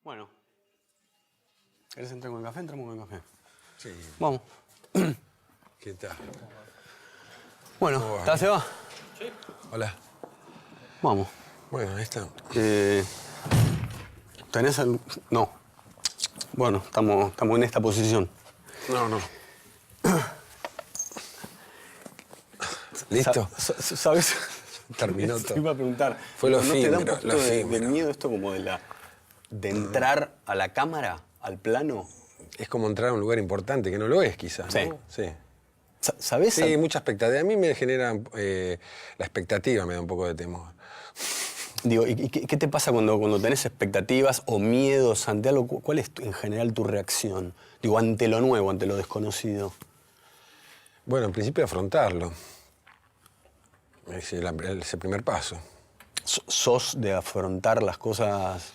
Bueno. ¿Querés entrar con el café? Entramos con el café. Sí. Vamos. ¿Qué tal? Bueno, ¿está Seba? Sí. Hola. Vamos. Bueno, ahí está. ¿Tenés el...? No. Bueno, estamos en esta posición. No. ¿Listo? ¿Sabes? Terminó todo. Te iba a preguntar. Fue lo ¿No te da un efímero, poquito de miedo esto como de entrar a la cámara, al plano? Es como entrar a un lugar importante, que no lo es, quizás, ¿no? Sí. Sí. ¿Sabés? Sí, mucha expectativa. A mí me genera... la expectativa me da un poco de temor. Digo, ¿y qué te pasa cuando tenés expectativas o miedos ante algo? ¿Cuál es en general tu reacción? Digo, ante lo nuevo, ante lo desconocido. Bueno, en principio afrontarlo. Es el primer paso. ¿Sos de afrontar las cosas?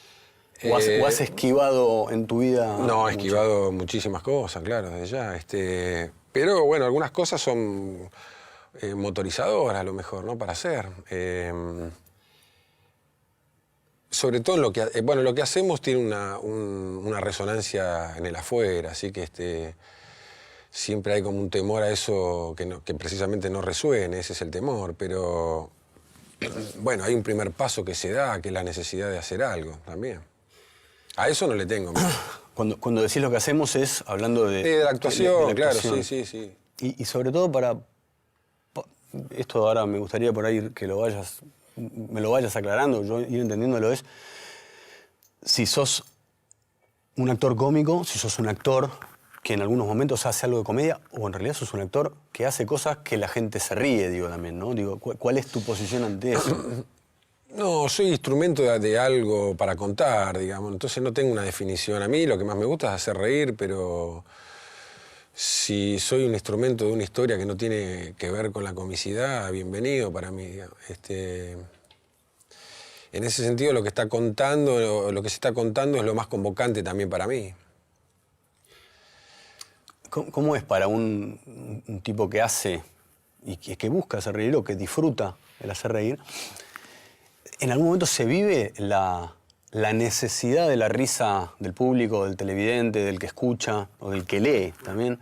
¿O has esquivado en tu vida? No, he esquivado muchísimas cosas, claro, desde ya. Pero bueno, algunas cosas son motorizadoras a lo mejor, ¿no? Para hacer. Sobre todo en lo que... bueno, lo que hacemos tiene una resonancia en el afuera, así que siempre hay como un temor a eso que precisamente no resuene, ese es el temor, pero bueno, hay un primer paso que se da, que es la necesidad de hacer algo también. A eso no le tengo miedo. Cuando decís lo que hacemos es hablando de la actuación, claro, sí. Y sobre todo esto ahora me gustaría por ahí que me lo vayas aclarando, yo ir entendiéndolo es, si sos un actor cómico, si sos un actor que en algunos momentos hace algo de comedia, o en realidad sos un actor que hace cosas que la gente se ríe, digo también, ¿no? Digo, ¿cuál es tu posición ante eso? No, soy instrumento de algo para contar, digamos, entonces no tengo una definición. A mí lo que más me gusta es hacer reír, pero si soy un instrumento de una historia que no tiene que ver con la comicidad, bienvenido para mí, digamos. En ese sentido, lo que se está contando es lo más convocante también para mí. ¿Cómo es para un tipo que hace y que busca hacer reír o que disfruta el hacer reír? ¿En algún momento se vive la necesidad de la risa del público, del televidente, del que escucha o del que lee también,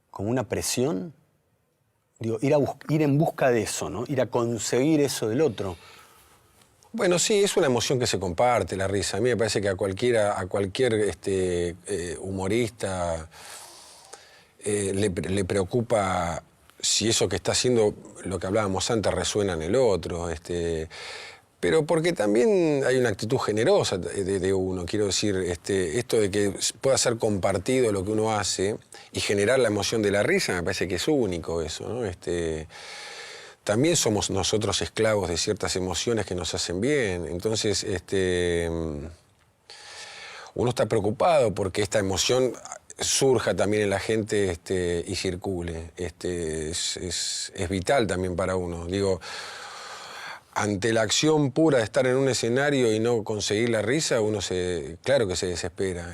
como una presión? Digo, ir en busca de eso, ¿no? Ir a conseguir eso del otro. Bueno, sí, es una emoción que se comparte, la risa. A mí me parece que a cualquier humorista le preocupa si eso que está haciendo, lo que hablábamos antes, resuena en el otro. Pero porque también hay una actitud generosa de uno. Quiero decir, esto de que pueda ser compartido lo que uno hace y generar la emoción de la risa, me parece que es único eso, ¿no? También somos nosotros esclavos de ciertas emociones que nos hacen bien. Entonces, uno está preocupado porque esta emoción surja también en la gente y circule. Es vital también para uno. Digo, ante la acción pura de estar en un escenario y no conseguir la risa, claro que se desespera.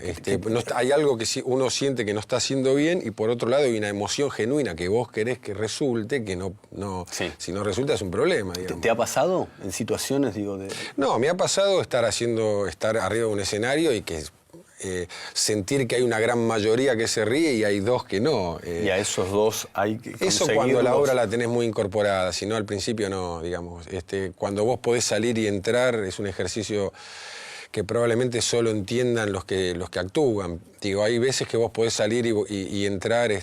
Hay algo que uno siente que no está haciendo bien y por otro lado hay una emoción genuina que vos querés que resulte, que Sí. Si no resulta es un problema, digamos. ¿Te ha pasado en situaciones, digo, de...? No, me ha pasado estar arriba de un escenario y que sentir que hay una gran mayoría que se ríe y hay dos que no. Y a esos dos hay que Eso cuando la obra la tenés muy incorporada, si no al principio no, digamos. Cuando vos podés salir y entrar es un ejercicio que probablemente solo entiendan los que actúan. Digo, hay veces que vos podés salir y entrar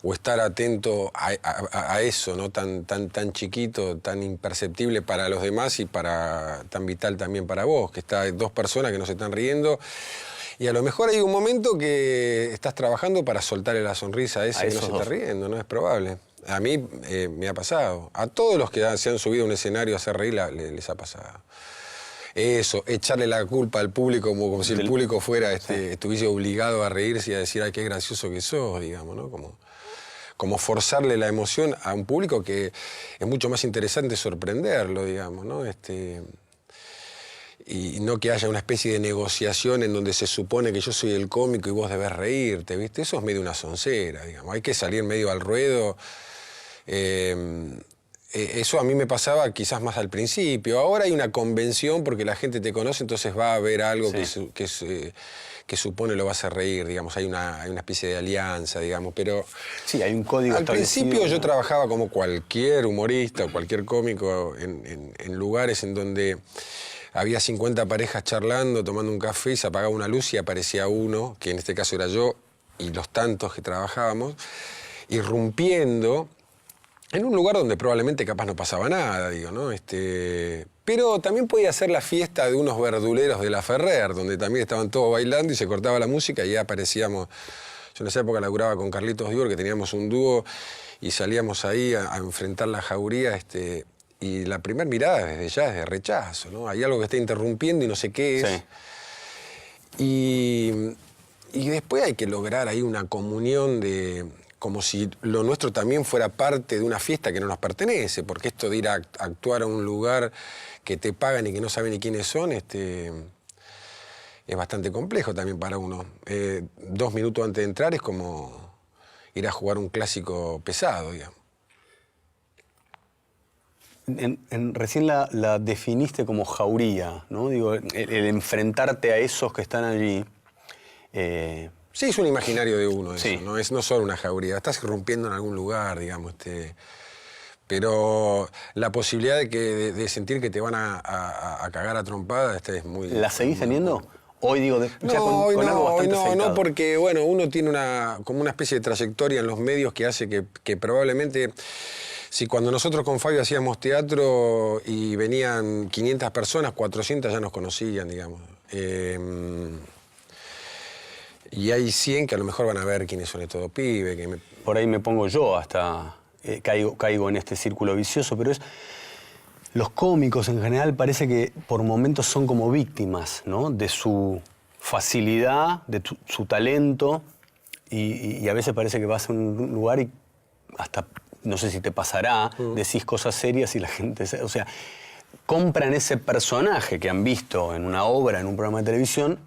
o estar atento a eso, ¿no? Tan chiquito, tan imperceptible para los demás y tan vital también para vos, que hay dos personas que no se están riendo. Y a lo mejor hay un momento que estás trabajando para soltarle la sonrisa a ese que no se está riendo, ¿no? Es probable. A mí me ha pasado. A todos los que se han subido a un escenario a hacer reír les ha pasado. Eso, echarle la culpa al público como si el público estuviese obligado a reírse y a decir, ay, qué gracioso que sos, digamos, ¿no? Como forzarle la emoción a un público que es mucho más interesante sorprenderlo, digamos, ¿no? Y no que haya una especie de negociación en donde se supone que yo soy el cómico y vos debés reírte, ¿viste? Eso es medio una soncera, digamos. Hay que salir medio al ruedo. eso a mí me pasaba quizás más al principio. Ahora hay una convención porque la gente te conoce, entonces va a haber algo que supone lo va a hacer reír, digamos. Hay una especie de alianza, digamos, pero... Sí, hay un código Al principio establecido, yo ¿no? trabajaba como cualquier humorista o cualquier cómico en lugares en donde había 50 parejas charlando, tomando un café, y se apagaba una luz y aparecía uno, que en este caso era yo, y los tantos que trabajábamos, irrumpiendo en un lugar donde probablemente capaz no pasaba nada, digo, ¿no? Pero también podía ser la fiesta de unos verduleros de la Ferrer, donde también estaban todos bailando y se cortaba la música y ya aparecíamos. Yo en esa época laburaba con Carlitos Dior, que teníamos un dúo, y salíamos ahí a enfrentar la jauría, y la primera mirada desde ya es de rechazo, ¿no? Hay algo que está interrumpiendo y no sé qué es. Sí. Y después hay que lograr ahí una comunión de... como si lo nuestro también fuera parte de una fiesta que no nos pertenece, porque esto de ir a actuar a un lugar que te pagan y que no saben ni quiénes son, es bastante complejo también para uno. 2 minutos antes de entrar es como ir a jugar un clásico pesado, digamos. Recién la definiste como jauría, ¿no? Digo, el enfrentarte a esos que están allí. Sí, es un imaginario de uno eso, Sí. ¿no? Es no solo una jauría, estás irrumpiendo en algún lugar, digamos, pero la posibilidad de sentir que te van a cagar a trompada, es muy... ¿La seguís teniendo? Hoy digo, ya No, hoy con algo bastante no, aceitado. porque bueno, uno tiene como una especie de trayectoria en los medios que hace que probablemente, si cuando nosotros con Fabio hacíamos teatro y venían 500 personas, 400 ya nos conocían, digamos. Y hay 100 que a lo mejor van a ver quiénes son estos dos pibes. Por ahí me pongo yo hasta, caigo en este círculo vicioso, pero los cómicos en general parece que por momentos son como víctimas, ¿no? De su facilidad, de su talento, y a veces parece que vas a un lugar y hasta, no sé si te pasará, decís cosas serias y la gente... O sea, compran ese personaje que han visto en una obra, en un programa de televisión,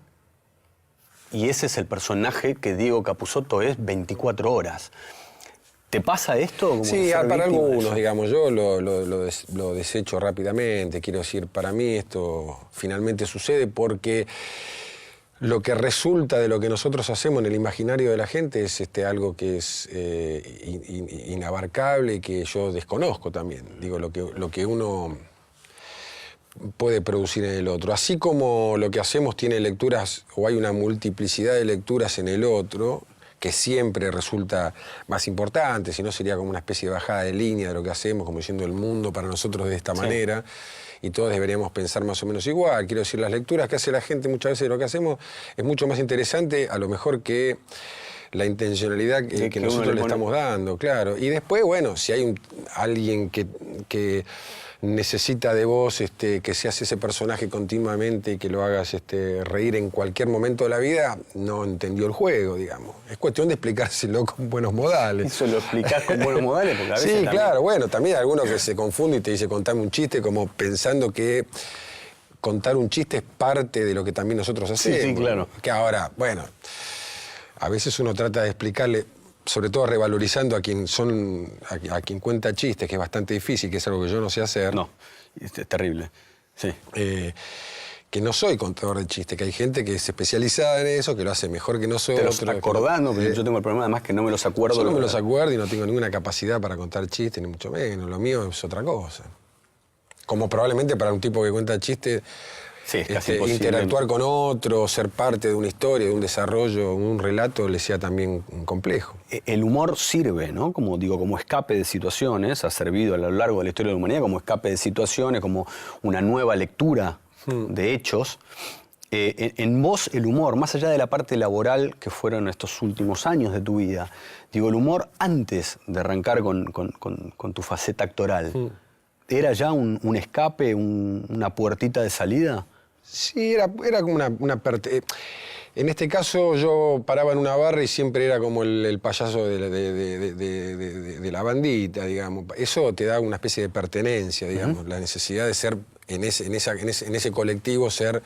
y ese es el personaje que Diego Capusotto es 24 horas. ¿Te pasa esto? Como Sí, ser para víctima de algunos, eso? digamos, yo lo desecho rápidamente. Quiero decir, para mí esto finalmente sucede porque lo que resulta de lo que nosotros hacemos en el imaginario de la gente es algo que es inabarcable y que yo desconozco también. Digo, lo que uno puede producir en el otro. Así como lo que hacemos tiene lecturas, o hay una multiplicidad de lecturas en el otro, que siempre resulta más importante, si no sería como una especie de bajada de línea de lo que hacemos, como diciendo el mundo para nosotros de esta manera, y todos deberíamos pensar más o menos igual. Quiero decir, las lecturas que hace la gente muchas veces de lo que hacemos es mucho más interesante, a lo mejor que la intencionalidad que nosotros le estamos dando, claro. Y después, bueno, si hay alguien que necesita de vos que seas ese personaje continuamente y que lo hagas reír en cualquier momento de la vida, no entendió el juego, digamos. Es cuestión de explicárselo con buenos modales. Eso lo explicás con buenos modales, porque a veces Sí, también... claro, bueno, también hay alguno que se confunde y te dice contame un chiste, como pensando que contar un chiste es parte de lo que también nosotros hacemos. Sí, claro. Que ahora, bueno, a veces uno trata de explicarle, sobre todo revalorizando a quien cuenta chistes, que es bastante difícil, que es algo que yo no sé hacer. No, es terrible, sí. Que no soy contador de chistes, que hay gente que es especializada en eso, que lo hace mejor que Te nosotros. los acordás, ¿no? Porque yo tengo el problema además que no me los acuerdo. Yo no me los acuerdo y no tengo ninguna capacidad para contar chistes, ni mucho menos. Lo mío es otra cosa. Como probablemente para un tipo que cuenta chistes, sí, es casi imposible. interactuar con otro, ser parte de una historia, de un desarrollo, un relato, le sea también complejo. El humor sirve, ¿no? Como escape de situaciones, ha servido a lo largo de la historia de la humanidad como escape de situaciones, como una nueva lectura de hechos. En vos, el humor, más allá de la parte laboral que fueron estos últimos años de tu vida, digo, el humor antes de arrancar con tu faceta actoral, ¿era ya un escape, una puertita de salida? Sí, era como una en este caso yo paraba en una barra y siempre era como el payaso de la bandita, digamos. Eso te da una especie de pertenencia, digamos, la necesidad de ser en ese colectivo, ser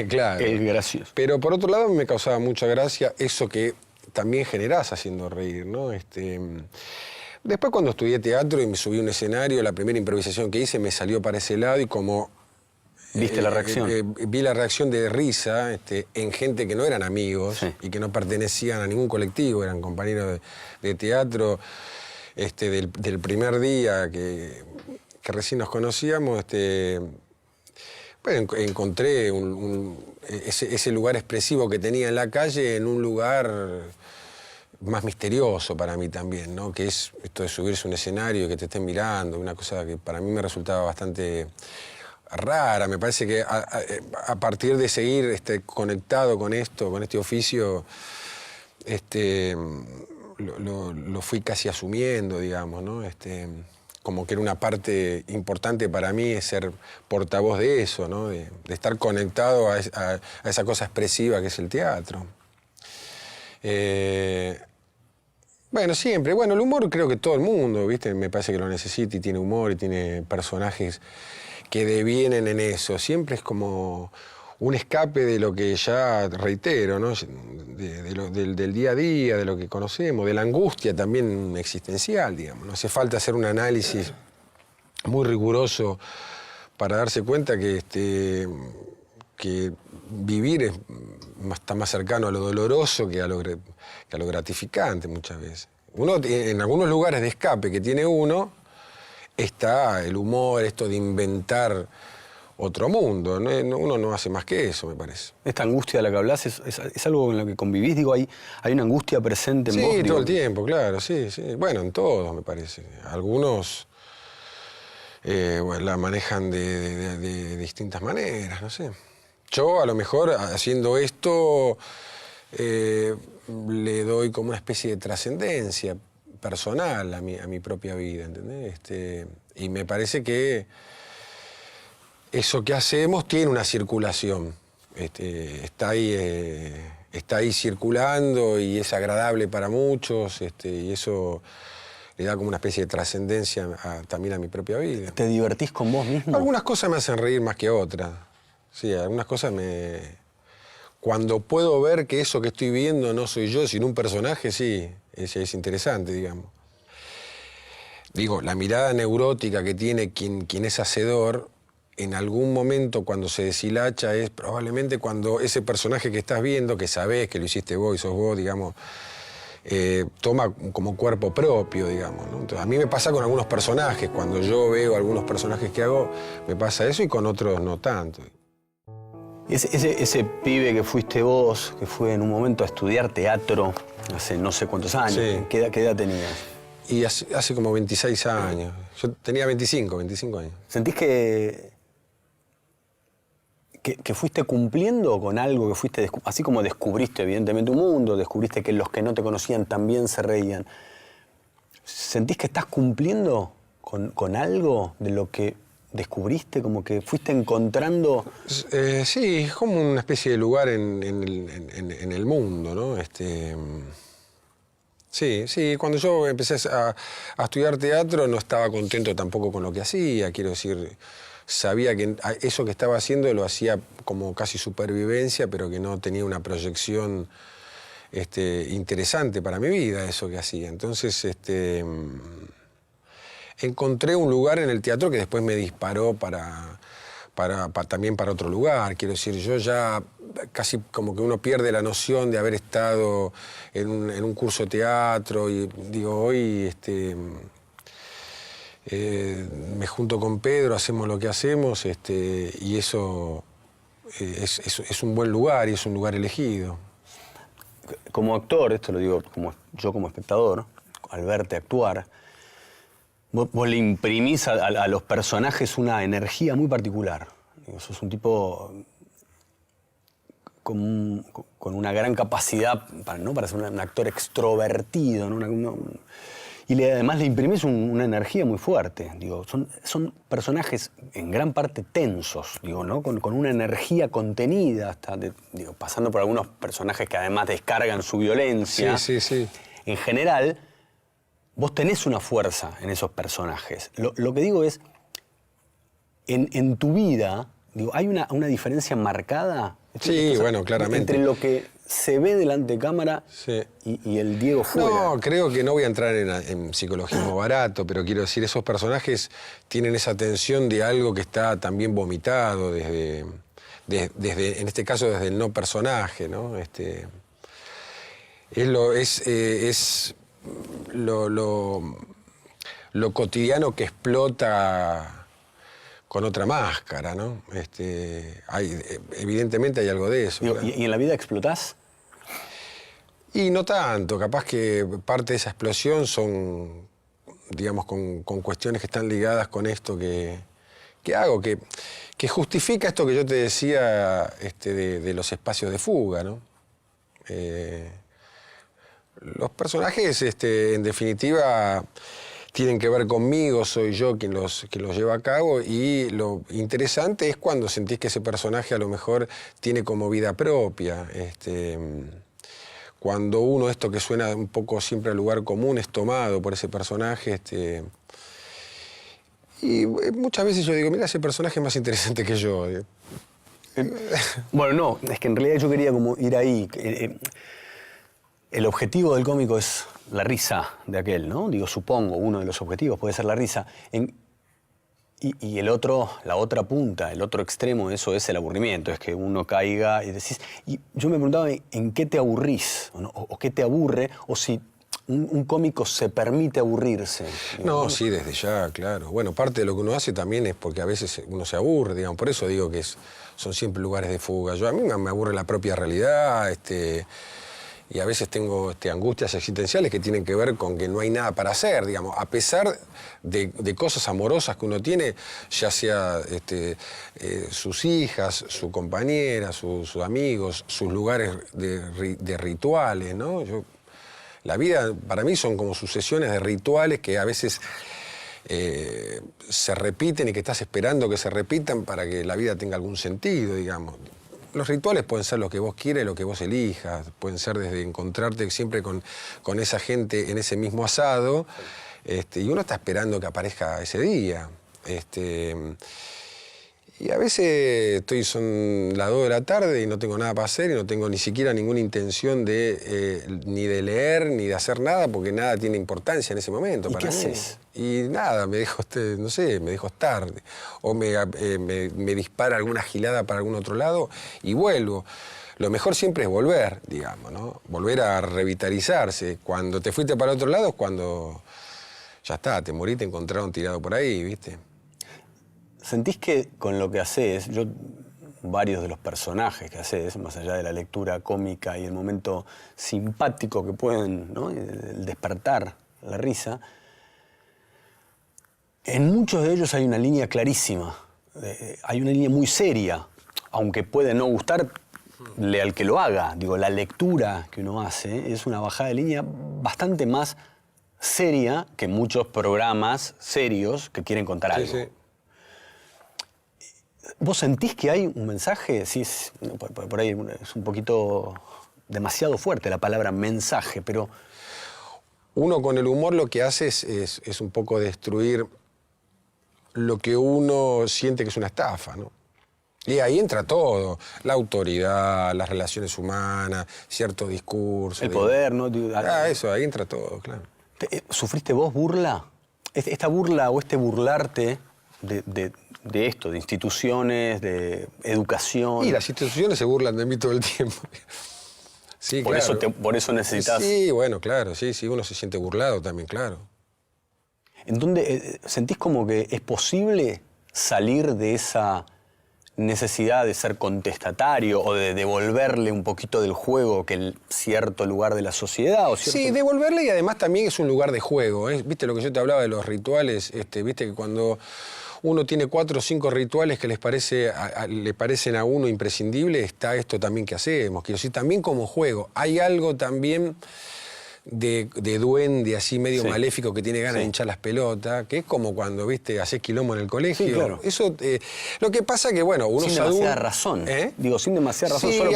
claro. El gracioso. Pero por otro lado me causaba mucha gracia eso que también generás haciendo reír, ¿no? Después cuando estudié teatro y me subí a un escenario, la primera improvisación que hice me salió para ese lado y como... ¿Viste la reacción? Vi la reacción de risa en gente que no eran amigos y que no pertenecían a ningún colectivo, eran compañeros de teatro. Del primer día que recién nos conocíamos, bueno, encontré ese lugar expresivo que tenía en la calle en un lugar más misterioso para mí también, ¿no? Que es esto de subirse a un escenario y que te estén mirando, una cosa que para mí me resultaba bastante rara. Me parece que a partir de seguir conectado con esto, con este oficio, lo fui casi asumiendo, digamos, ¿no? Como que era una parte importante para mí ser portavoz de eso, ¿no? De estar conectado a esa cosa expresiva que es el teatro. Bueno, siempre. Bueno, el humor creo que todo el mundo, ¿viste? Me parece que lo necesita y tiene humor y tiene personajes que devienen en eso. Siempre es como un escape de lo que ya reitero, ¿no? Del día a día, de lo que conocemos, de la angustia también existencial, digamos. No hace falta hacer un análisis muy riguroso para darse cuenta que vivir está más cercano a lo doloroso que a lo gratificante muchas veces. En algunos lugares de escape que tiene uno está el humor, esto de inventar otro mundo. Uno no hace más que eso, me parece. Esta angustia de la que hablas es algo con lo que convivís, digo, hay una angustia presente en vos. Sí, todo el tiempo, claro, sí. Bueno, en todos, me parece. Algunos bueno, la manejan de distintas maneras, no sé. Yo, a lo mejor, haciendo esto, le doy como una especie de trascendencia personal a mi propia vida, ¿entendés? Y me parece que eso que hacemos tiene una circulación. Está ahí circulando y es agradable para muchos, y eso le da como una especie de trascendencia también a mi propia vida. ¿Te divertís con vos mismo? Algunas cosas me hacen reír más que otras. Sí, algunas cosas cuando puedo ver que eso que estoy viendo no soy yo, sino un personaje, sí, es interesante, digamos. Digo, la mirada neurótica que tiene quien es hacedor, en algún momento cuando se deshilacha es probablemente cuando ese personaje que estás viendo, que sabés que lo hiciste vos y sos vos, digamos, toma como cuerpo propio, digamos, ¿no? Entonces, a mí me pasa con algunos personajes, cuando yo veo algunos personajes que hago, me pasa eso y con otros no tanto. Ese pibe que fuiste vos, que fue en un momento a estudiar teatro, hace no sé cuántos años, sí. ¿Qué edad tenías? Y hace como 26 años. Yo tenía 25 años. ¿Sentís que fuiste cumpliendo con algo que fuiste, así como descubriste evidentemente un mundo, descubriste que los que no te conocían también se reían? ¿Sentís que estás cumpliendo con algo de lo que descubriste, como que fuiste encontrando? Sí, es como una especie de lugar en el mundo, ¿no? Sí, cuando yo empecé a estudiar teatro no estaba contento tampoco con lo que hacía, quiero decir, sabía que eso que estaba haciendo lo hacía como casi supervivencia, pero que no tenía una proyección interesante para mi vida, eso que hacía. Entonces, encontré un lugar en el teatro que después me disparó también para otro lugar. Quiero decir, yo ya casi como que uno pierde la noción de haber estado en un curso de teatro y digo, hoy me junto con Pedro, hacemos lo que hacemos y eso es un buen lugar y es un lugar elegido. Como actor, esto lo digo yo como espectador, al verte actuar, vos le imprimís a los personajes una energía muy particular. Digo, sos un tipo con una gran capacidad para ser un actor extrovertido, ¿no? Y además le imprimís una energía muy fuerte. Digo, son personajes en gran parte tensos, digo, ¿no? Con una energía contenida, pasando por algunos personajes que además descargan su violencia. Sí. En general, vos tenés una fuerza en esos personajes. Lo que digo es, en tu vida, digo, ¿hay una diferencia marcada Sí, bueno, claramente. Entre lo que se ve delante de cámara Sí. y el Diego fuera. No, creo que no voy a entrar en psicologismo barato, pero quiero decir, esos personajes tienen esa tensión de algo que está también vomitado desde en este caso, desde el no personaje, ¿no? Es lo cotidiano que explota con otra máscara, ¿no? Evidentemente hay algo de eso. Digo, Claro. ¿y en la vida explotás? Y no tanto, capaz que parte de esa explosión son, digamos, con cuestiones que están ligadas con esto que hago, que justifica esto que yo te decía de los espacios de fuga, ¿no? Los personajes, en definitiva, tienen que ver conmigo, soy yo quien los lleva a cabo, y lo interesante es cuando sentís que ese personaje a lo mejor tiene como vida propia. Cuando uno, esto que suena un poco siempre al lugar común, es tomado por ese personaje. Y muchas veces yo digo, mira, ese personaje es más interesante que yo. Bueno, no, es que en realidad yo quería como ir ahí. El objetivo del cómico es la risa de aquel, ¿no? Digo, supongo, uno de los objetivos puede ser la risa. Y el otro, la otra punta, el otro extremo de eso es el aburrimiento, es que uno caiga y decís... Y yo me preguntaba en qué te aburrís, o qué te aburre, o si un cómico se permite aburrirse. No, sí, desde ya, claro. Bueno, parte de lo que uno hace también es porque a veces uno se aburre, digamos. Por eso digo que son siempre lugares de fuga. A mí me aburre la propia realidad, y a veces tengo angustias existenciales que tienen que ver con que no hay nada para hacer, digamos, a pesar de cosas amorosas que uno tiene, ya sea sus hijas, su compañera, sus amigos, sus lugares de rituales, ¿no? La vida para mí son como sucesiones de rituales que a veces se repiten y que estás esperando que se repitan para que la vida tenga algún sentido, digamos. Los rituales pueden ser lo que vos quieras, lo que vos elijas, pueden ser desde encontrarte siempre con esa gente en ese mismo asado, y uno está esperando que aparezca ese día. Y a veces son las 2 de la tarde y no tengo nada para hacer y no tengo ni siquiera ninguna intención ni de leer ni de hacer nada, porque nada tiene importancia en ese momento. ¿Y para qué mí. haces? Y nada, me dejo, no sé, me dejo estar. O me dispara alguna gilada para algún otro lado y vuelvo. Lo mejor siempre es volver, digamos, ¿no? Volver a revitalizarse. Cuando te fuiste para otro lado es cuando ya está, te moriste, te encontraron tirado por ahí, ¿viste? ¿Sentís que con lo que haces, varios de los personajes que haces, más allá de la lectura cómica y el momento simpático que pueden, ¿no? El despertar, la risa, en muchos de ellos hay una línea clarísima, hay una línea muy seria, aunque puede no gustarle al que lo haga. Digo, la lectura que uno hace es una bajada de línea bastante más seria que muchos programas serios que quieren contar algo. Sí. ¿Vos sentís que hay un mensaje? Sí, por ahí es un poquito demasiado fuerte la palabra mensaje, pero... Uno con el humor lo que hace es un poco destruir lo que uno siente que es una estafa, ¿no? Y ahí entra todo, la autoridad, las relaciones humanas, cierto discurso. El poder, ¿no? Eso, ahí entra todo, claro. ¿Sufriste vos burla? Esta burla o este burlarte de esto, de instituciones, de educación. Y las instituciones se burlan de mí todo el tiempo. Sí, por, claro. por eso necesitas... Sí, bueno, claro, sí, uno se siente burlado también, claro. ¿En dónde sentís como que es posible salir de esa necesidad de ser contestatario o de devolverle un poquito del juego que el cierto lugar de la sociedad? O cierto... Sí, devolverle, y además también es un lugar de juego, ¿eh? Viste lo que yo te hablaba de los rituales, viste que cuando uno tiene 4 o 5 rituales que le parecen a uno imprescindibles, está esto también que hacemos. Quiero decir, también como juego. Hay algo también de duende así medio maléfico que tiene ganas de hinchar las pelotas, que es como cuando, viste, hacés quilombo en el colegio. Sí, claro. Eso, lo que pasa que, bueno, uno sin demasiada razón. Digo, sin demasiada razón. Sí, solo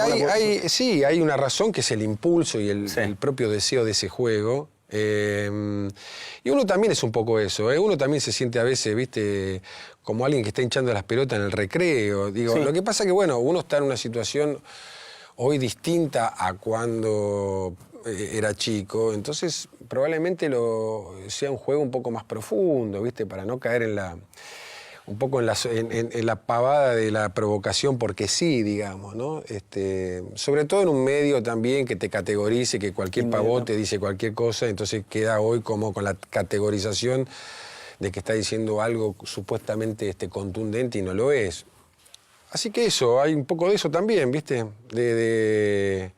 sí, hay una razón que es el impulso y el propio deseo de ese juego. Y uno también es un poco eso, Uno también se siente a veces, viste, como alguien que está hinchando las pelotas en el recreo. Digo, Sí. lo que pasa es que, bueno, uno está en una situación hoy distinta a cuando era chico, entonces probablemente sea un juego un poco más profundo, ¿viste? Para no caer un poco en la pavada de la provocación porque sí, digamos, ¿no? Sobre todo en un medio también que te categorice, que cualquier pavote dice cualquier cosa, entonces queda hoy como con la categorización de que está diciendo algo supuestamente contundente y no lo es. Así que eso, hay un poco de eso también, ¿viste? De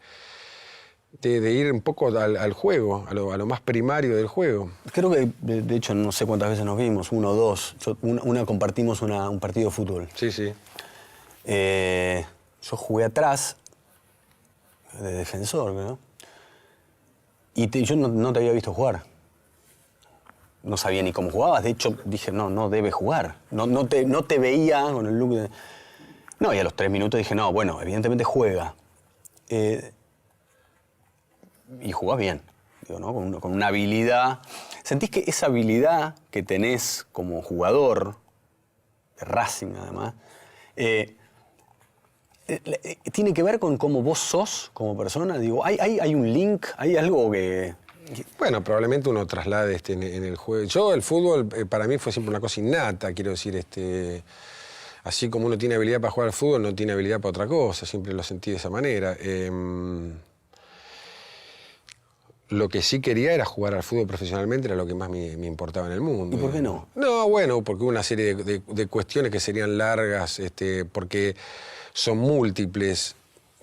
ir un poco al juego, a lo más primario del juego. Creo que, de hecho, no sé cuántas veces nos vimos, 1 o 2. Una compartimos un partido de fútbol. Sí, sí. Yo jugué atrás, de defensor, ¿no? Y yo no te había visto jugar. No sabía ni cómo jugabas. De hecho, dije, no debe jugar. No te veía con el look de... No, y a los 3 minutos dije, no, bueno, evidentemente juega. Y jugás bien, digo, ¿no? Con una habilidad. ¿Sentís que esa habilidad que tenés como jugador, de Racing además, tiene que ver con cómo vos sos como persona? Digo, ¿hay un link? ¿Hay algo que...? Bueno, probablemente uno traslade en el juego. Yo, el fútbol, para mí fue siempre una cosa innata, quiero decir, así como uno tiene habilidad para jugar al fútbol, no tiene habilidad para otra cosa, siempre lo sentí de esa manera. Lo que sí quería era jugar al fútbol profesionalmente, era lo que más me importaba en el mundo. ¿Y por qué no? No, bueno, porque hubo una serie de cuestiones que serían largas, porque son múltiples.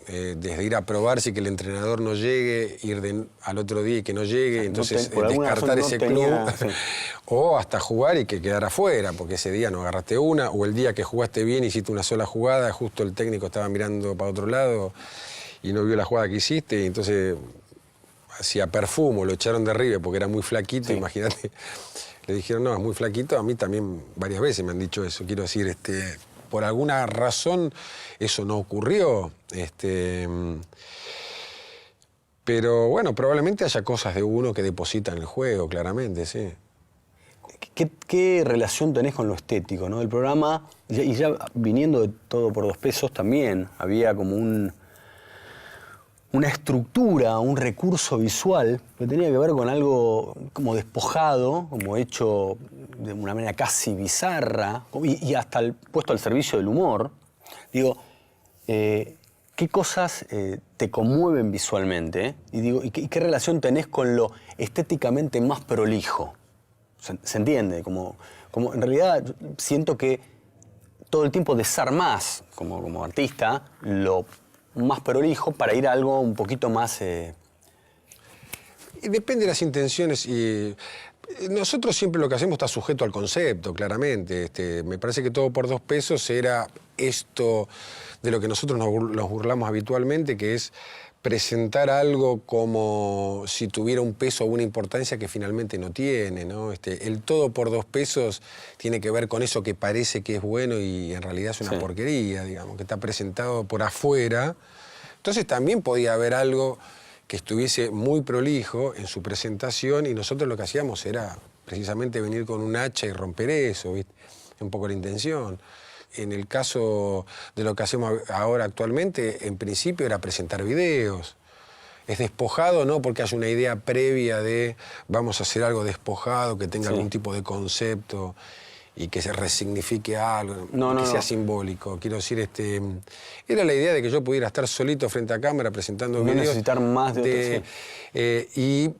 Desde ir a probarse y que el entrenador no llegue, ir al otro día y que no llegue, entonces descartar ese club, sí. O hasta jugar y que quedara afuera, porque ese día no agarraste una, o el día que jugaste bien hiciste una sola jugada, justo el técnico estaba mirando para otro lado y no vio la jugada que hiciste, y entonces hacía perfumo, lo echaron de River porque era muy flaquito, sí. Imagínate, le dijeron, no, es muy flaquito, a mí también varias veces me han dicho eso, quiero decir, por alguna razón eso no ocurrió, pero bueno, probablemente haya cosas de uno que deposita en el juego, claramente, sí. ¿Qué relación tenés con lo estético, ¿no? El programa, y ya viniendo de Todo por 2 pesos también, había como una estructura, un recurso visual que tenía que ver con algo como despojado, como hecho de una manera casi bizarra, y hasta puesto al servicio del humor. Digo, ¿qué cosas te conmueven visualmente? Y digo, ¿y qué relación tenés con lo estéticamente más prolijo? ¿Se entiende? Como en realidad siento que todo el tiempo desarmás, como artista, lo más prolijo para ir a algo un poquito más... Y depende de las intenciones y... Nosotros siempre lo que hacemos está sujeto al concepto, claramente. Me parece que Todo por 2 pesos era esto de lo que nosotros nos burlamos habitualmente, que es presentar algo como si tuviera un peso o una importancia que finalmente no tiene, ¿no? El Todo por 2 pesos tiene que ver con eso que parece que es bueno y en realidad es una porquería, digamos, que está presentado por afuera. Entonces también podía haber algo que estuviese muy prolijo en su presentación y nosotros lo que hacíamos era precisamente venir con un hacha y romper eso, ¿viste? Un poco la intención. En el caso de lo que hacemos ahora actualmente, en principio era presentar videos. Es despojado, no porque haya una idea previa de vamos a hacer algo despojado, que tenga algún tipo de concepto y que se resignifique algo, que sea simbólico. Quiero decir, era la idea de que yo pudiera estar solito frente a cámara presentando videos. No necesitar más de otros. Y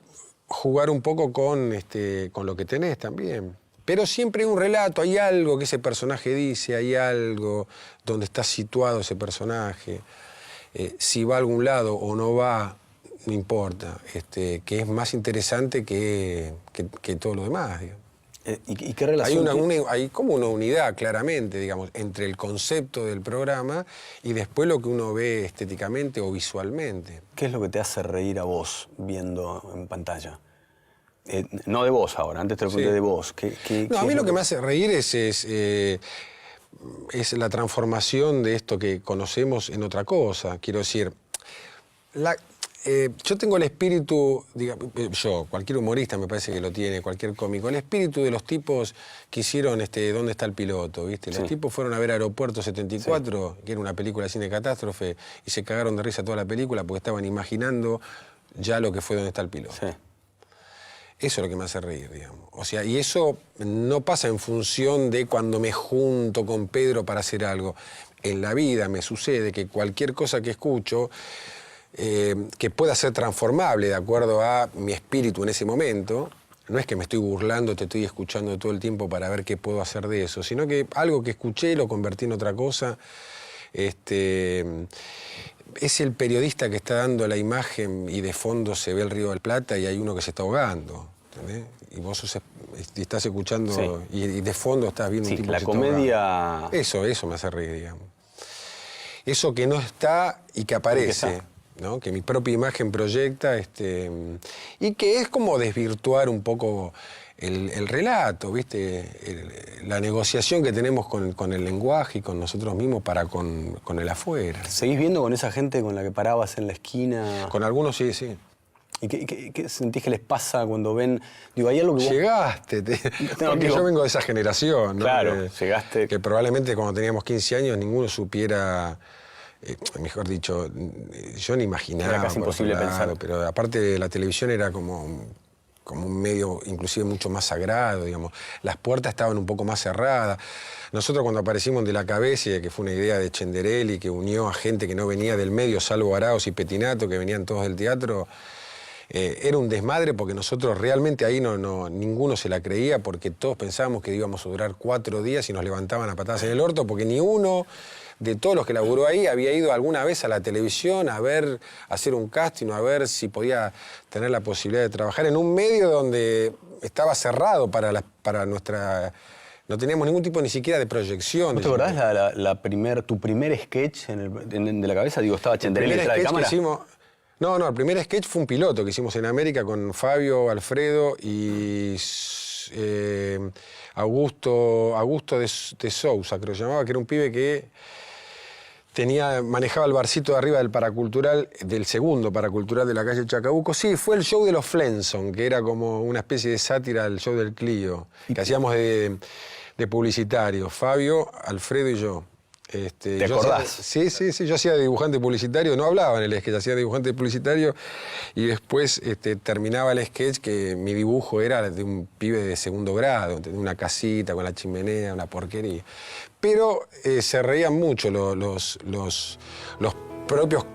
jugar un poco con lo que tenés también. Pero siempre hay un relato, hay algo que ese personaje dice, hay algo donde está situado ese personaje. Si va a algún lado o no va, no importa. Que es más interesante que todo lo demás, digamos. ¿Y qué relación? Hay como una unidad, claramente, digamos, entre el concepto del programa y después lo que uno ve estéticamente o visualmente. ¿Qué es lo que te hace reír a vos viendo en pantalla? No de vos ahora, antes te lo conté de vos. No, a mí lo que me hace reír es la transformación de esto que conocemos en otra cosa. Quiero decir, yo tengo el espíritu, cualquier humorista me parece que lo tiene, cualquier cómico, el espíritu de los tipos que hicieron ¿Dónde está el piloto? ¿Viste? Los tipos fueron a ver Aeropuerto 74, que era una película de cine catástrofe, y se cagaron de risa toda la película porque estaban imaginando ya lo que fue ¿Dónde está el piloto? Sí. Eso es lo que me hace reír, digamos. O sea, y eso no pasa en función de cuando me junto con Pedro para hacer algo. En la vida me sucede que cualquier cosa que escucho, que pueda ser transformable de acuerdo a mi espíritu en ese momento, no es que me estoy burlando, te estoy escuchando todo el tiempo para ver qué puedo hacer de eso, sino que algo que escuché lo convertí en otra cosa. Es el periodista que está dando la imagen y de fondo se ve el Río del Plata y hay uno que se está ahogando, ¿entendés? Y vos estás escuchando y de fondo estás viendo un tipo la que se está comedia... ahogando. Eso me hace reír, digamos. Eso que no está y que aparece, ¿no? Que mi propia imagen proyecta, y que es como desvirtuar un poco el relato, ¿viste? La negociación que tenemos con el lenguaje y con nosotros mismos para con el afuera. ¿Seguís viendo con esa gente con la que parabas en la esquina? Con algunos sí, sí. ¿Y qué sentís que les pasa cuando ven...? Digo, hay algo que vos... Llegaste, porque yo vengo de esa generación, ¿no? Claro, llegaste... Que probablemente cuando teníamos 15 años ninguno supiera... mejor dicho, yo ni imaginaba. Era casi imposible pensar. Pero aparte la televisión era como un medio inclusive mucho más sagrado, digamos. Las puertas estaban un poco más cerradas. Nosotros cuando aparecimos de la cabeza, que fue una idea de Chenderelli, que unió a gente que no venía del medio, salvo Arauz y Petinato, que venían todos del teatro, era un desmadre porque nosotros realmente ahí ninguno se la creía, porque todos pensábamos que íbamos a durar 4 días y nos levantaban a patadas en el orto, porque ni uno de todos los que laburó ahí había ido alguna vez a la televisión a hacer un casting, a ver si podía tener la posibilidad de trabajar en un medio donde estaba cerrado para nuestra... No teníamos ningún tipo ni siquiera de proyección. ¿No te acordás tu primer sketch de la cabeza? Digo, estaba Chenderelli detrás de cámara. El primer sketch fue un piloto que hicimos en América con Fabio, Alfredo y Augusto de Sousa, creo que se llamaba, que era un pibe que manejaba el barcito de arriba del segundo paracultural de la calle Chacabuco. Sí, fue el show de los Flenson, que era como una especie de sátira al show del Clio, que hacíamos de publicitario, Fabio, Alfredo y yo. ¿Te acordás? Sí, yo hacía de dibujante publicitario, no hablaba en el sketch, hacía de dibujante publicitario y después terminaba el sketch que mi dibujo era de un pibe de segundo grado, de una casita con la chimenea, una porquería. Pero se reían mucho los propios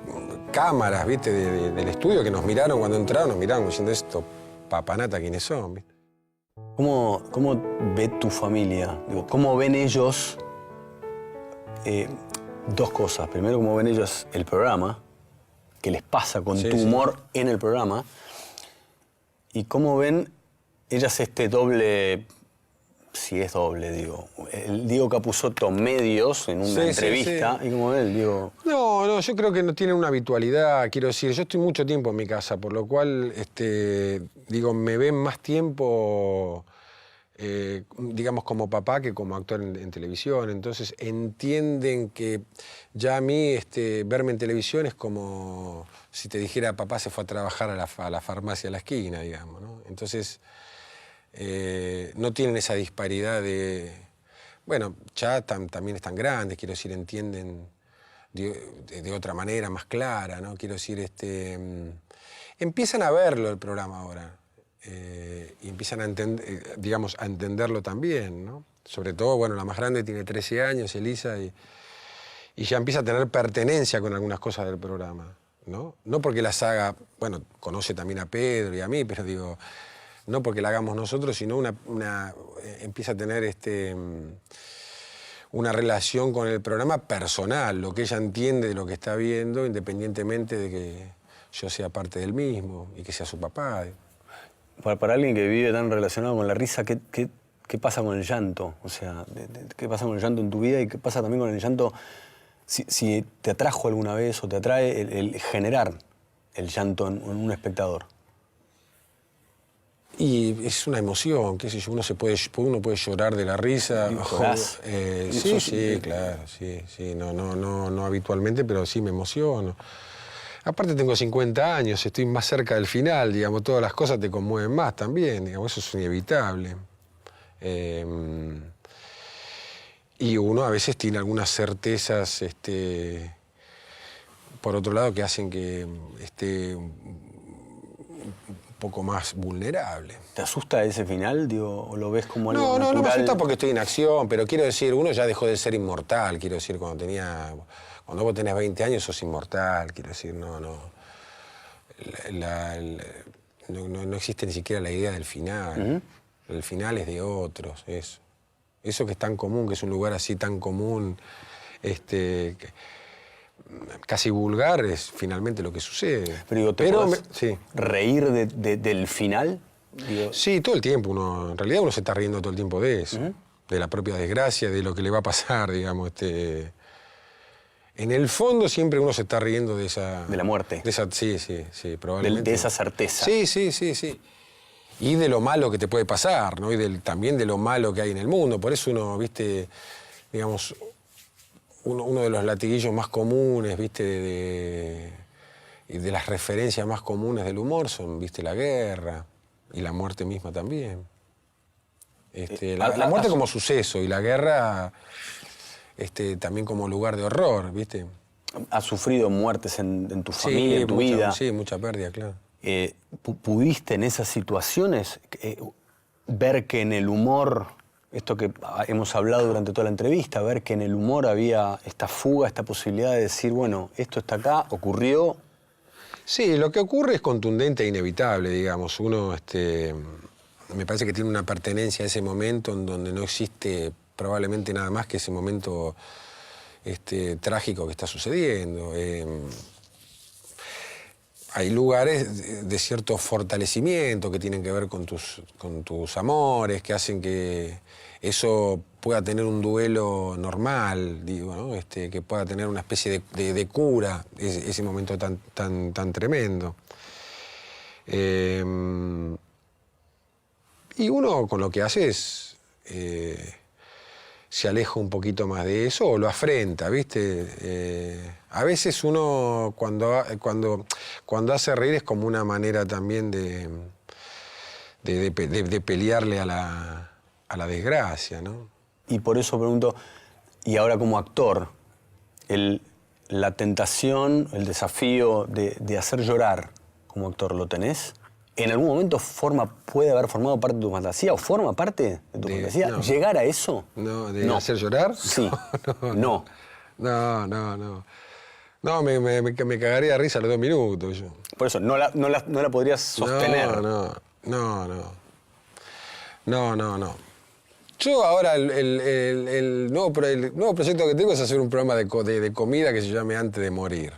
cámaras, ¿viste? Del estudio que nos miraron cuando entraron, nos miraron diciendo esto, papanata, ¿quiénes son? ¿Viste? ¿Cómo ve tu familia? Digo, ¿cómo ven ellos? Dos cosas. Primero, cómo ven ellos el programa, qué les pasa con tu humor en el programa, y cómo ven ellas doble, si es doble, digo, el Diego Capusotto medios en una entrevista, y cómo ven el Diego... No, yo creo que no tienen una habitualidad, quiero decir, yo estoy mucho tiempo en mi casa, por lo cual, me ven más tiempo... digamos como papá que como actor en televisión, entonces entienden que ya a mí verme en televisión es como si te dijera papá se fue a trabajar a la farmacia de la esquina, digamos, ¿no? Entonces no tienen esa disparidad de... Bueno, ya también están grandes, quiero decir, entienden de otra manera, más clara, ¿no? Quiero decir, empiezan a verlo el programa ahora. Y empiezan a entenderlo también, ¿no? Sobre todo, bueno, la más grande tiene 13 años, Elisa, y ya empieza a tener pertenencia con algunas cosas del programa, ¿no? No porque las haga, bueno, conoce también a Pedro y a mí, pero digo, no porque la hagamos nosotros, sino empieza a tener una relación con el programa personal, lo que ella entiende de lo que está viendo, independientemente de que yo sea parte del mismo y que sea su papá. Para alguien que vive tan relacionado con la risa, ¿qué pasa con el llanto? O sea, ¿qué pasa con el llanto en tu vida y qué pasa también con el llanto si te atrajo alguna vez o te atrae el generar el llanto en un espectador? Y es una emoción, qué sé yo, uno puede llorar de la risa. Sí, claro, sí, no habitualmente, pero sí me emociono. Aparte tengo 50 años, estoy más cerca del final, digamos, todas las cosas te conmueven más también, digamos, eso es inevitable. Y uno a veces tiene algunas certezas, por otro lado, que hacen que esté un poco más vulnerable. ¿Te asusta ese final, digo, o lo ves como algo natural? No me asusta porque estoy en acción, pero quiero decir, uno ya dejó de ser inmortal, quiero decir, cuando vos tenés 20 años sos inmortal, quiero decir, no existe ni siquiera la idea del final. El final es de otros, eso. Eso que es tan común, que es un lugar así tan común, casi vulgar, es finalmente lo que sucede. Pero digo, sí. ¿Reír del final? Digo... Sí, todo el tiempo. En realidad uno se está riendo todo el tiempo de eso, de la propia desgracia, de lo que le va a pasar, digamos. En el fondo siempre uno se está riendo de esa... De la muerte. Sí, probablemente. De esa certeza. Sí. Y de lo malo que te puede pasar, ¿no? Y también de lo malo que hay en el mundo. Por eso uno, viste, digamos, uno de los latiguillos más comunes, viste, de las referencias más comunes del humor son, viste, la guerra y la muerte misma también. La muerte como suceso y la guerra también como lugar de horror, viste. ¿Has sufrido muertes en tu familia, en tu vida? Sí, mucha pérdida, claro. ¿Pudiste en esas situaciones ver que en el humor, esto que hemos hablado durante toda la entrevista, ver que en el humor había esta fuga, esta posibilidad de decir, bueno, esto está acá, ocurrió? Sí, lo que ocurre es contundente e inevitable, digamos. Uno, me parece que tiene una pertenencia a ese momento en donde no existe probablemente nada más que ese momento trágico que está sucediendo. Hay lugares de cierto fortalecimiento que tienen que ver con tus amores, que hacen que eso pueda tener un duelo normal, digo, ¿no? Que pueda tener una especie de cura, ese momento tan tremendo. Y uno con lo que hace es... se aleja un poquito más de eso o lo afrenta, ¿viste? A veces uno cuando hace reír es como una manera también de pelearle a la desgracia, ¿no? Y por eso pregunto, y ahora como actor, la tentación, el desafío de hacer llorar como actor, ¿lo tenés? ¿En algún momento puede haber formado parte de tu fantasía o forma parte de tu fantasía? No. ¿Llegar a eso? No, hacer llorar. Sí. No. No, me cagaría de risa a los 2 minutos yo. Por eso, no la podrías sostener. No. Yo ahora el nuevo proyecto que tengo es hacer un programa de comida que se llame Antes de Morir.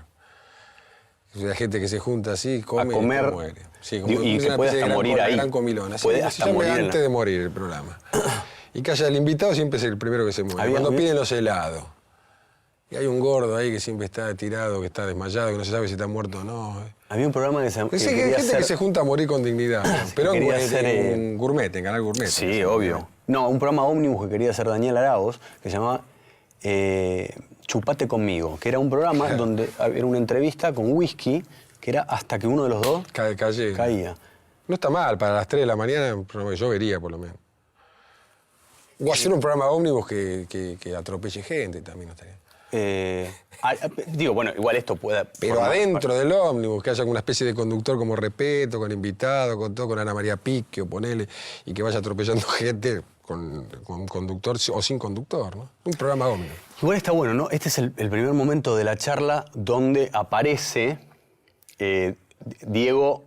La gente que se junta así, come a comer, y muere. Sí, como y que puede hasta morir ahí. Gran comilona. Puede hasta morir antes de morir el programa. Y que haya el invitado siempre es el primero que se muere. Cuando piden los helados. Y hay un gordo ahí que siempre está tirado, que está desmayado, que no se sabe si está muerto o no. Había un programa que se que hay gente que se junta a morir con dignidad. Pero en Gourmet, en Canal Gourmet. Sí, obvio. No, un programa ómnibus que quería hacer Daniel Araoz, que se llamaba Chupate Conmigo, que era un programa donde era una entrevista con whisky, que era hasta que uno de los dos caía. No está mal, para las 3 de la mañana, un programa que yo vería por lo menos. O hacer un programa ómnibus que atropelle gente también no estaría. Digo, bueno, igual esto pueda... Pero adentro del ómnibus, que haya una especie de conductor como Repeto, con invitado, con todo, con Ana María Picchio, ponele, y que vaya atropellando gente con conductor o sin conductor, ¿no? Un programa ómnibus. Igual está bueno, ¿no? Este es el primer momento de la charla donde aparece Diego,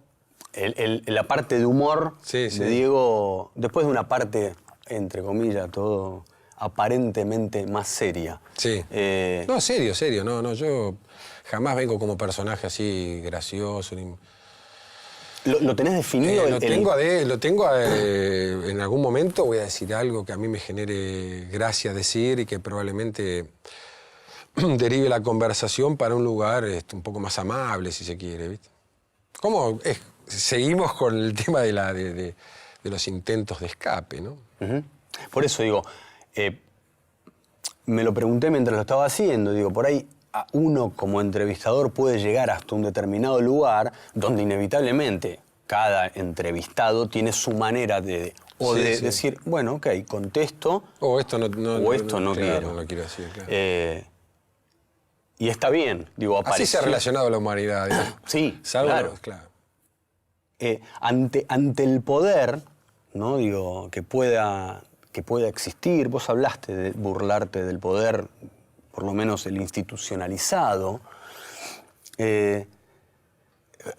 la parte de humor de Diego, después de una parte, entre comillas, todo aparentemente más seria. Sí. No, serio. No, yo jamás vengo como personaje así gracioso. ¿Lo tenés definido? Lo tengo en algún momento voy a decir algo que a mí me genere gracia decir y que probablemente derive la conversación para un lugar un poco más amable, si se quiere, ¿viste? Seguimos con el tema de los intentos de escape, ¿no? Uh-huh. Por eso digo, me lo pregunté mientras lo estaba haciendo, digo, por ahí uno como entrevistador puede llegar hasta un determinado lugar donde inevitablemente cada entrevistado tiene su manera de decir, bueno, ok, contesto. O esto no claro, quiero. No quiero decir, claro. Y está bien, digo, apareció. Así se ha relacionado la humanidad. Digamos. Sí, claro. Ante el poder, ¿no? Digo, que pueda existir, vos hablaste de burlarte del poder, por lo menos el institucionalizado.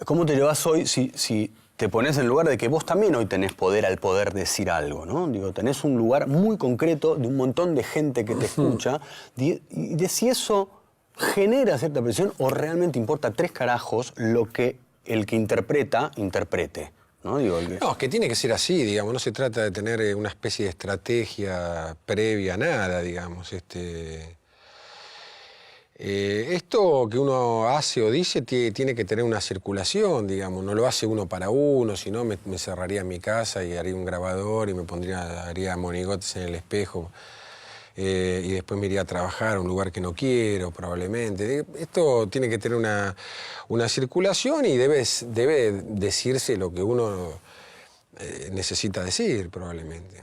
¿Cómo te llevas hoy si te pones en lugar de que vos también hoy tenés poder al poder decir algo, ¿no? Digo, tenés un lugar muy concreto de un montón de gente que te escucha y de si eso genera cierta presión o realmente importa 3 carajos lo que el que interprete, ¿no? Digo, No, es que tiene que ser así, digamos, no se trata de tener una especie de estrategia previa a nada, digamos. Esto que uno hace o dice tiene que tener una circulación, digamos, no lo hace uno para uno, si no me cerraría en mi casa y haría un grabador y haría monigotes en el espejo y después me iría a trabajar a un lugar que no quiero, probablemente. Esto tiene que tener una circulación y debe decirse lo que uno necesita decir, probablemente.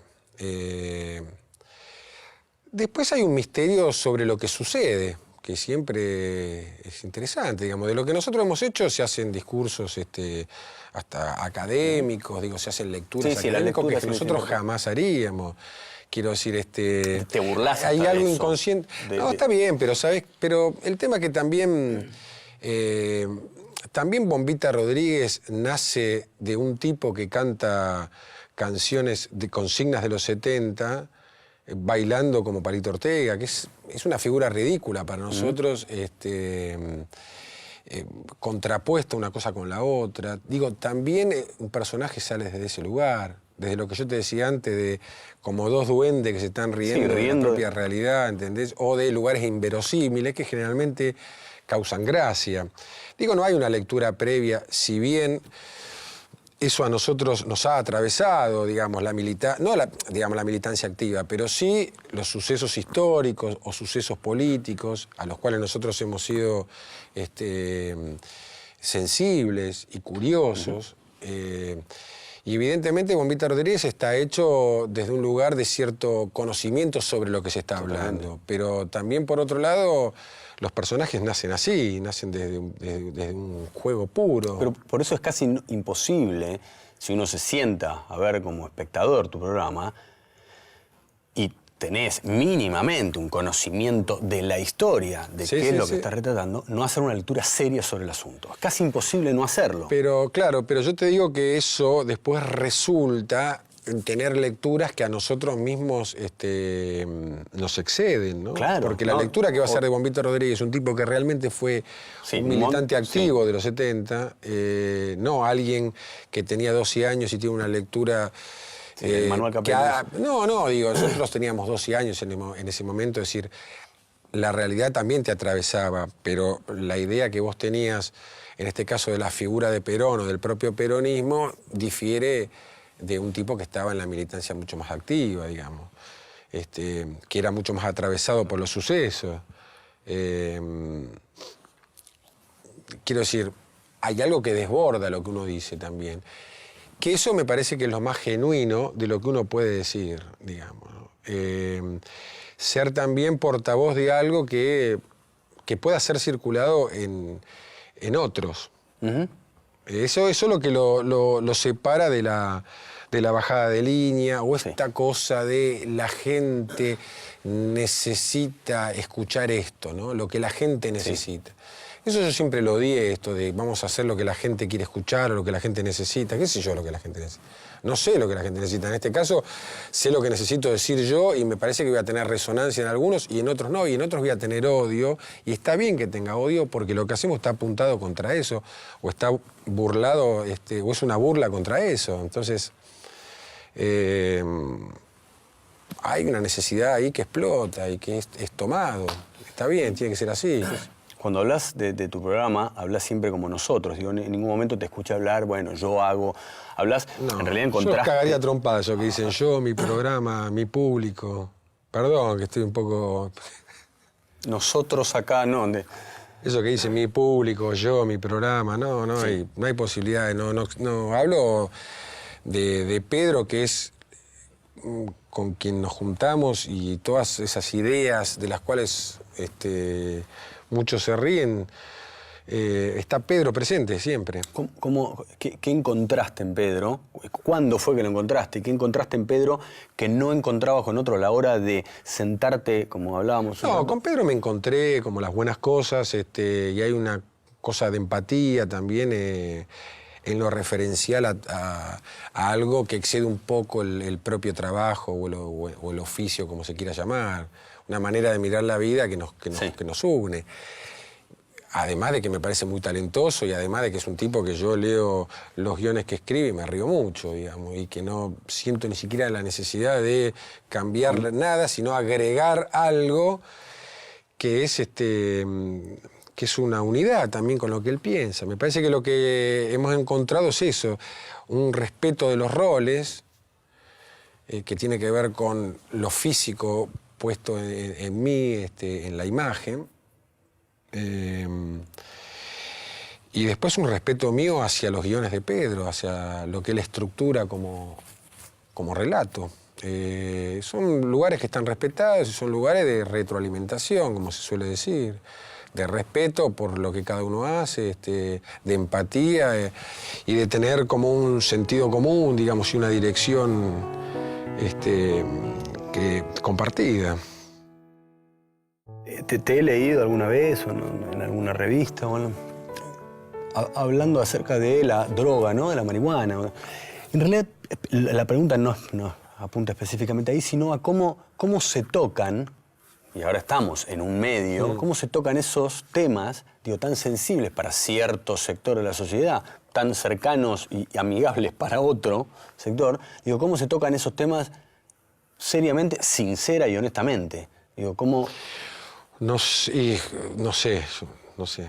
Después hay un misterio sobre lo que sucede, que siempre es interesante, digamos. De lo que nosotros hemos hecho se hacen discursos hasta académicos, digo, se hacen lecturas académicas que nosotros jamás haríamos. Quiero decir, te burlás hay hasta algo de eso. inconsciente. No, está bien, pero ¿sabes? Pero el tema que también Bombita Rodríguez nace de un tipo que canta canciones de consignas de los 70, bailando como Palito Ortega, que es una figura ridícula para nosotros, contrapuesta una cosa con la otra. Digo, también un personaje sale desde ese lugar, desde lo que yo te decía antes, de como 2 duendes que se están riendo de la propia realidad, ¿entendés? O de lugares inverosímiles que generalmente causan gracia. Digo, no hay una lectura previa, si bien eso a nosotros nos ha atravesado, digamos, la militancia activa, pero sí los sucesos históricos o sucesos políticos a los cuales nosotros hemos sido sensibles y curiosos. Y evidentemente Bombita Rodríguez está hecho desde un lugar de cierto conocimiento sobre lo que se está hablando. Pero también, por otro lado, los personajes nacen así, nacen desde un juego puro. Pero por eso es casi imposible, si uno se sienta a ver como espectador tu programa y tenés mínimamente un conocimiento de la historia, de qué es lo que estás retratando, no hacer una lectura seria sobre el asunto. Es casi imposible no hacerlo. Pero claro, pero yo te digo que eso después resulta en tener lecturas que a nosotros mismos nos exceden, ¿no? Claro. Porque la lectura que va a ser de Bombita Rodríguez, un tipo que realmente fue un militante activo de los 70, no alguien que tenía 12 años y tiene una lectura... Manuel Capelli. Digo, nosotros teníamos 12 años en ese momento, es decir, la realidad también te atravesaba, pero la idea que vos tenías, en este caso de la figura de Perón o del propio peronismo, difiere de un tipo que estaba en la militancia mucho más activa, digamos, que era mucho más atravesado por los sucesos. Quiero decir, hay algo que desborda lo que uno dice también. Que eso me parece que es lo más genuino de lo que uno puede decir, digamos, ¿no? Ser también portavoz de algo que pueda ser circulado en otros. Eso es lo que lo separa de la bajada de línea o esta cosa de la gente necesita escuchar esto, ¿no? Lo que la gente necesita. Eso yo siempre lo odié, esto de vamos a hacer lo que la gente quiere escuchar o lo que la gente necesita. ¿Qué sé yo lo que la gente necesita? No sé lo que la gente necesita. En este caso, sé lo que necesito decir yo y me parece que voy a tener resonancia en algunos y en otros no. Y en otros voy a tener odio. Y está bien que tenga odio porque lo que hacemos está apuntado contra eso o está burlado, o es una burla contra eso. Entonces, hay una necesidad ahí que explota y que es tomado. Está bien, tiene que ser así. Cuando hablas de tu programa, hablas siempre como nosotros. Digo, en ningún momento te escuché hablar, bueno, yo hago... Hablas, no, en realidad encontraste... Yo cagaría trompadas, eso que dicen yo, mi programa, mi público. Perdón, que estoy un poco... nosotros acá, ¿no? Eso que dice mi público, yo, mi programa, no hay posibilidades. No. Hablo de Pedro, que es con quien nos juntamos, y todas esas ideas de las cuales muchos se ríen. Está Pedro presente siempre. ¿Qué encontraste en Pedro? ¿Cuándo fue que lo encontraste? ¿Qué encontraste en Pedro que no encontrabas con otro a la hora de sentarte, como hablábamos? No, con Pedro me encontré como las buenas cosas, y hay una cosa de empatía también en lo referencial a algo que excede un poco el propio trabajo o el oficio, como se quiera llamar. Una manera de mirar la vida que nos une. Además de que me parece muy talentoso y además de que es un tipo que yo leo los guiones que escribe y me río mucho, digamos, y que no siento ni siquiera la necesidad de cambiar nada, sino agregar algo que es una unidad también con lo que él piensa. Me parece que lo que hemos encontrado es eso, un respeto de los roles que tiene que ver con lo físico puesto en mí, en la imagen. Y después un respeto mío hacia los guiones de Pedro, hacia lo que él estructura como relato. Son lugares que están respetados y son lugares de retroalimentación, como se suele decir, de respeto por lo que cada uno hace, de empatía y de tener como un sentido común, digamos, y una dirección compartida. ¿Te he leído alguna vez o en alguna revista o algo? Hablando acerca de la droga, ¿no? De la marihuana. En realidad, la pregunta no apunta específicamente ahí, sino a cómo se tocan, y ahora estamos en un medio, cómo se tocan esos temas, tan sensibles para cierto sector de la sociedad, tan cercanos y amigables para otro sector. Cómo se tocan esos temas seriamente, sincera y honestamente. ¿Cómo...? No sé.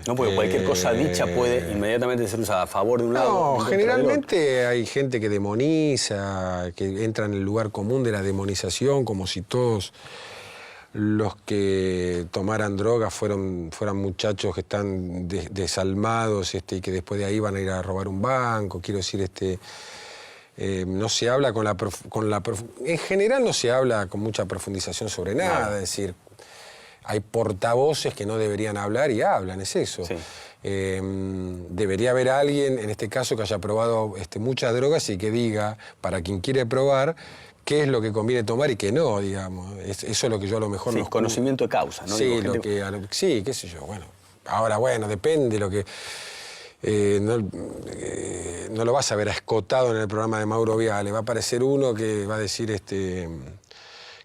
No, porque cualquier cosa dicha puede inmediatamente ser usada a favor de un lado. No, generalmente hay gente que demoniza, que entra en el lugar común de la demonización, como si todos los que tomaran drogas fueran muchachos que están desalmados y que después de ahí van a ir a robar un banco. Quiero decir, no se habla en general no se habla con mucha profundización sobre nada, es decir, hay portavoces que no deberían hablar y hablan, es eso. Sí. Debería haber alguien, en este caso, que haya probado muchas drogas y que diga, para quien quiere probar, qué es lo que conviene tomar y qué no, digamos. Eso es lo que yo a lo mejor... Sí, conocimiento de causa, ¿no? Sí, sí, qué sé yo, bueno. Ahora, depende lo que... no lo vas a ver escotado en el programa de Mauro Viale. Va a aparecer uno que va a decir...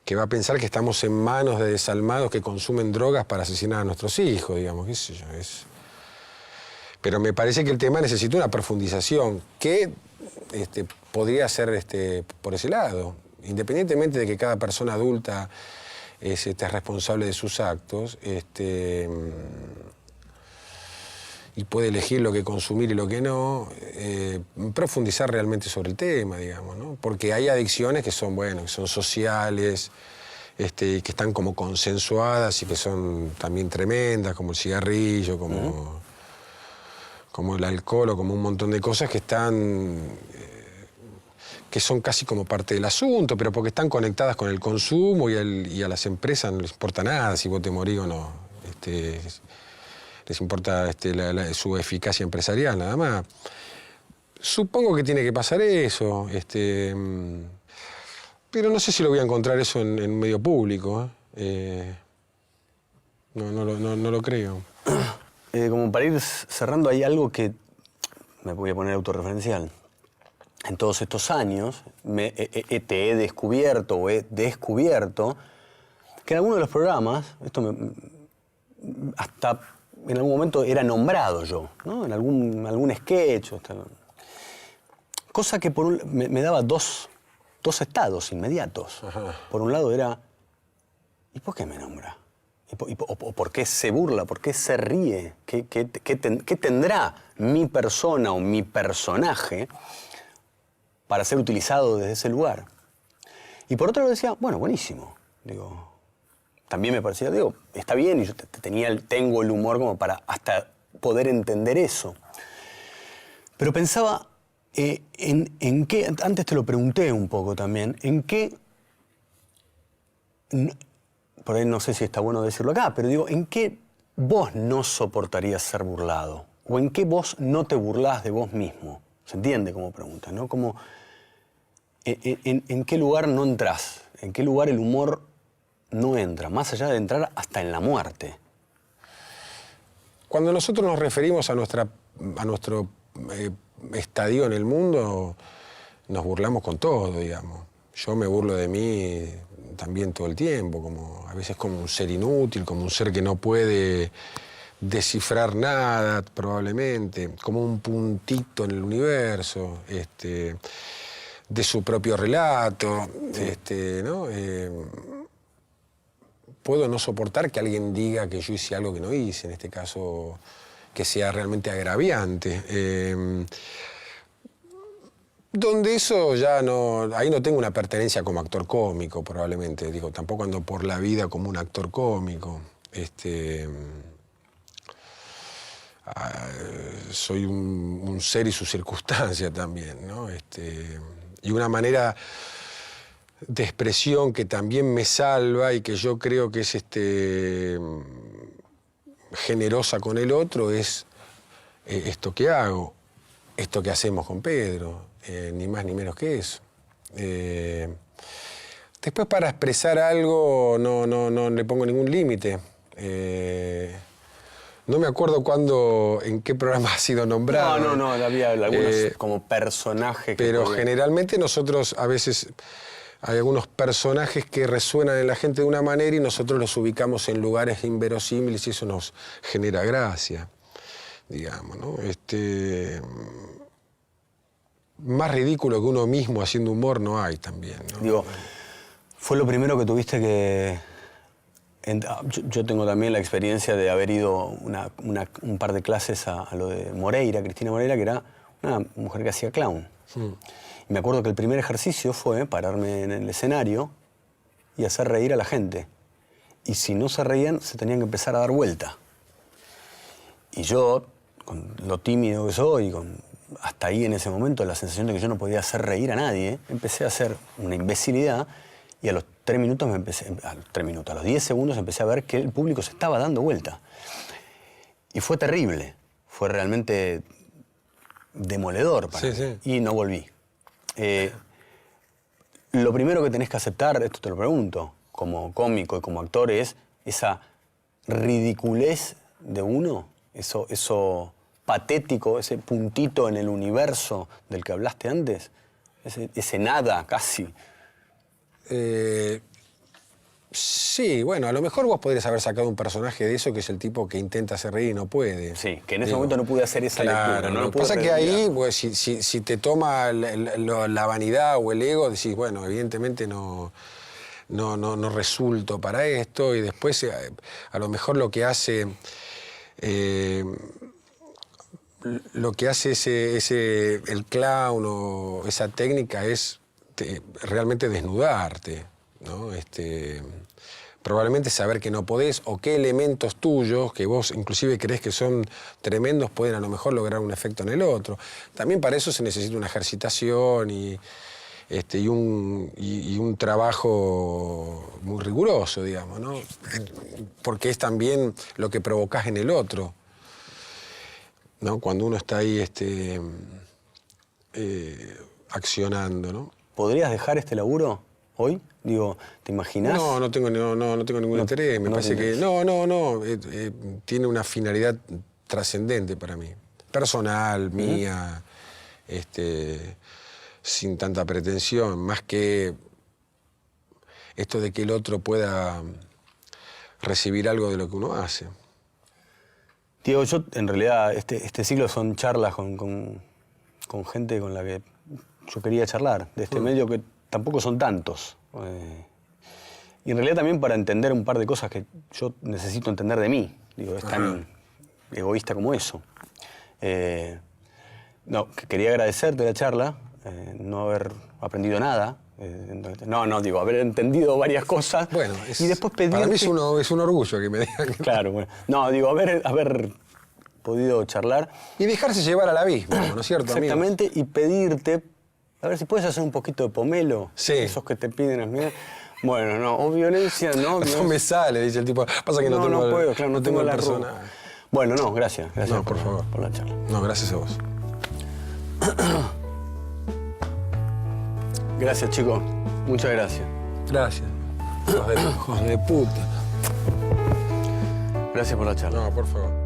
que va a pensar que estamos en manos de desalmados que consumen drogas para asesinar a nuestros hijos, digamos, qué sé yo. Pero me parece que el tema necesita una profundización que podría ser por ese lado. Independientemente de que cada persona adulta es responsable de sus actos, y puede elegir lo que consumir y lo que no, profundizar realmente sobre el tema, digamos, ¿no? Porque hay adicciones que son, que son sociales, que están como consensuadas y que son también tremendas, como el cigarrillo, como el alcohol o como un montón de cosas que que son casi como parte del asunto, pero porque están conectadas con el consumo y a las empresas no les importa nada si vos te morís o no. Les importa su eficacia empresarial, nada más. Supongo que tiene que pasar eso, pero no sé si lo voy a encontrar eso en un medio público. No lo creo. Como para ir cerrando, hay algo que me voy a poner autorreferencial. En todos estos años te he descubierto o he descubierto que en algunos de los programas, hasta en algún momento era nombrado yo, ¿no? En algún sketch. Cosa que me daba dos estados inmediatos. Ajá. Por un lado era, ¿y por qué me nombra? ¿O por qué se burla? ¿Por qué se ríe? ¿Qué tendrá mi persona o mi personaje para ser utilizado desde ese lugar? Y por otro lado decía, bueno, buenísimo. también me parecía, digo, está bien, y yo tengo el humor como para hasta poder entender eso. Pero pensaba en qué, antes te lo pregunté un poco también, en qué, por ahí no sé si está bueno decirlo acá, pero digo, ¿en qué vos no soportarías ser burlado? ¿O en qué vos no te burlás de vos mismo? ¿Se entiende como pregunta, no? Como, ¿en qué lugar no entrás? ¿En qué lugar el humor no entra? Más allá de entrar hasta en la muerte. Cuando nosotros nos referimos a nuestro estadio en el mundo, nos burlamos con todo, digamos. Yo me burlo de mí también todo el tiempo, como, a veces como un ser inútil, como un ser que no puede descifrar nada, probablemente, como un puntito en el universo, de su propio relato, ¿no? Puedo no soportar que alguien diga que yo hice algo que no hice, en este caso, que sea realmente agraviante. Donde eso ya no... Ahí no tengo una pertenencia como actor cómico, probablemente. Digo, tampoco ando por la vida como un actor cómico. Soy un ser y su circunstancia también, ¿no? Y una manera de expresión que también me salva y que yo creo que es generosa con el otro es esto que hago, esto que hacemos con Pedro. Ni más ni menos que eso. Después, para expresar algo no le pongo ningún límite. No me acuerdo en qué programa ha sido nombrado. No, había algunos como personajes. Pero generalmente nosotros a veces hay algunos personajes que resuenan en la gente de una manera y nosotros los ubicamos en lugares inverosímiles y eso nos genera gracia, digamos, ¿no? Más ridículo que uno mismo haciendo humor no hay también, ¿no? Digo, fue lo primero que tuviste que... Yo tengo también la experiencia de haber ido un par de clases a lo de Moreira, Cristina Moreira, que era una mujer que hacía clown. Y me acuerdo que el primer ejercicio fue pararme en el escenario y hacer reír a la gente. Y si no se reían, se tenían que empezar a dar vuelta. Y yo, con lo tímido que soy, hasta ahí en ese momento la sensación de que yo no podía hacer reír a nadie, empecé a hacer una imbecilidad y a los 3 minutos a los 10 segundos empecé a ver que el público se estaba dando vuelta. Y fue terrible, fue realmente demoledor para mí. Sí. Y no volví. Lo primero que tenés que aceptar, esto te lo pregunto, como cómico y como actor, es esa ridiculez de uno, eso patético, ese puntito en el universo del que hablaste antes, ese nada casi. Sí, bueno, a lo mejor vos podrías haber sacado un personaje de eso que es el tipo que intenta hacer reír y no puede. Sí, que en ese momento no pude hacer esa lectura. Lo que pasa es que ahí, pues, si te toma la vanidad o el ego, decís, bueno, evidentemente no resulto para esto, y después a lo mejor lo que hace el clown o esa técnica es realmente desnudarte, ¿no? Probablemente saber que no podés o qué elementos tuyos, que vos inclusive creés que son tremendos, pueden a lo mejor lograr un efecto en el otro. También para eso se necesita una ejercitación y un trabajo muy riguroso, digamos, ¿no? Porque es también lo que provocás en el otro, ¿no? Cuando uno está ahí accionando, ¿no? ¿Podrías dejar este laburo hoy? Digo, ¿te imaginás? No tengo ningún interés. Me parece que tiene una finalidad trascendente para mí. Personal, mía, sin tanta pretensión, más que esto de que el otro pueda recibir algo de lo que uno hace. Diego, yo en realidad este ciclo son charlas con gente con la que yo quería charlar, de este medio que tampoco son tantos. Y en realidad también para entender un par de cosas que yo necesito entender de mí. Digo, es tan egoísta como eso. Quería agradecerte la charla, no haber aprendido nada. No, digo, haber entendido varias cosas. Bueno, y después pedirte... para mí es un orgullo que me digan. Claro, bueno. No, digo, haber podido charlar. Y dejarse llevar al abismo, ¿no es cierto, Exactamente, amigos? Y pedirte, a ver si puedes hacer un poquito de pomelo. Sí. Esos que te piden. Bueno, no, o violencia, no. No me sale, dice el tipo. Pasa que no tengo puedo, claro, no tengo la persona. Bueno, no, gracias no, por favor. Por la charla. No, gracias a vos. Gracias, chicos. Muchas gracias. Gracias. Hijos de puta. Gracias por la charla. No, por favor.